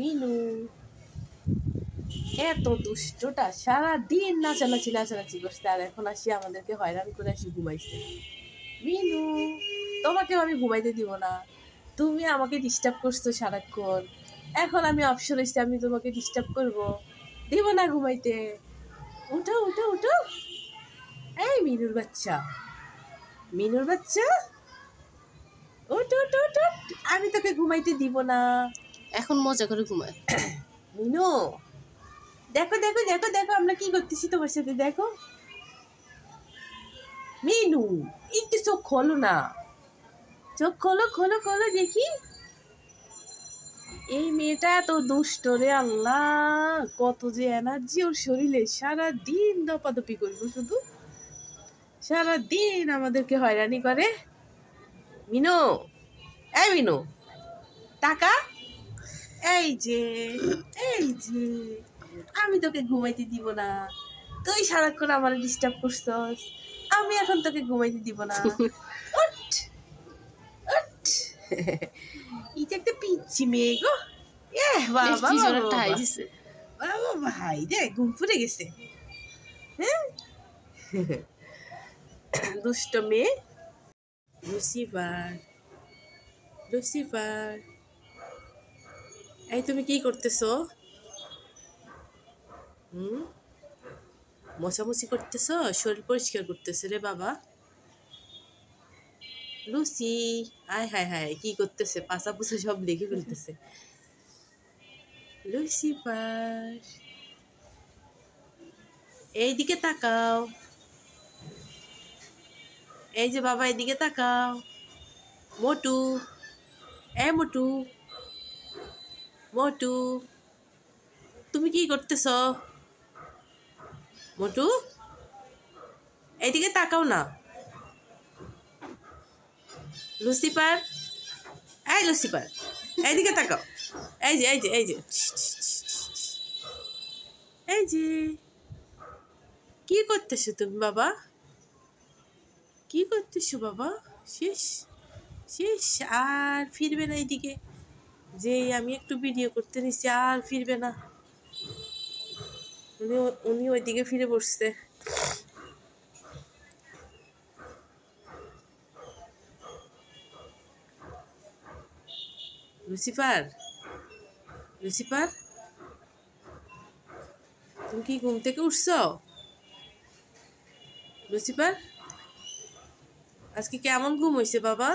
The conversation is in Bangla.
মিনু এত দুষ্টটা, সারাদিন নাচানাচি করছে, আর এখন আসি আমাদেরকে হয়রান করে আসি ঘুমাইছে। মিনু, তোমাকেও আমি ঘুমাইতে দিব না, তুমি আমাকে ডিস্টার্ব করছো সারাক্ষণ, এখন আমি অবসর হয়েছি, আমি তোমাকে ডিস্টার্ব করব, দিব না ঘুমাইতে। উঠো উঠো উঠো, এই মিনুর বাচ্চা, মিনুর বাচ্চা, উঠ উঠ উঠ উঠ, আমি তোকে ঘুমাইতে দিব না, এখন মজা করে ঘুমায়। মিনু দেখো দেখো দেখো দেখো আমরা কি করতেছি তোমার সাথে, দেখো। মিনু একটু চোখ খোলো না, চোখ খোলো খোলো খোলো দেখি। এই মেয়েটা এত দুষ্ট রে আল্লাহ, কত যে এনার্জি ওর শরীরে, সারাদিন দপাদপি করবো, শুধু সারাদিন আমাদেরকে হয়রানি করে। মিনু, এই মিনু টাকা, এই যে, এই যে, আমি তোকে ঘুমাইতে দিব না, তুই সারাক্ষণ আমার ডিস্টার্ব করছস, আমি এখন তোকে ঘুমাইতে দিব না। উঠ উঠ, এটা একটা পিচ্ছি মেয়ে গো। বাবা বাবা ভাই রে, ঘুম ফুটে গেছে। হ্যাঁ, দুষ্ট মেয়ে। লুসিফার, লুসিফার, এই তুমি কি করতেছো? মশামশি করতেছো, শরীর পরিষ্কার করতেছে রে বাবা। লুসি, আয় হায় হায়, কি করতেছে, পাশা পুষা সব লিখে ফেলতেছে। লুসিফার, এইদিকে তাকাও, এই যে বাবা এদিকে তাকাও। মোটু, এ মোটু, মোটু, তুমি কি করতেছ? মোটু, এইদিকে তাকাও না। লুসিফার, এই লুসিফার, এইদিকে তাকাও। এই যে এই যে এই যে, এই যে, কি করতেছো তুমি বাবা? কি করতেছো বাবা? শেষ, শেষ, আর ফিরবে না এইদিকে। যে আমি একটু ভিডিও করতে নিচ্ছি আর ফিরবে না। উনি ওইদিকে ফিরে বসছে। লুসিফার, লুসিফার, তুমি কি ঘুম থেকে উঠছো? লুসিফার, আজকে কেমন ঘুম হয়েছে বাবা?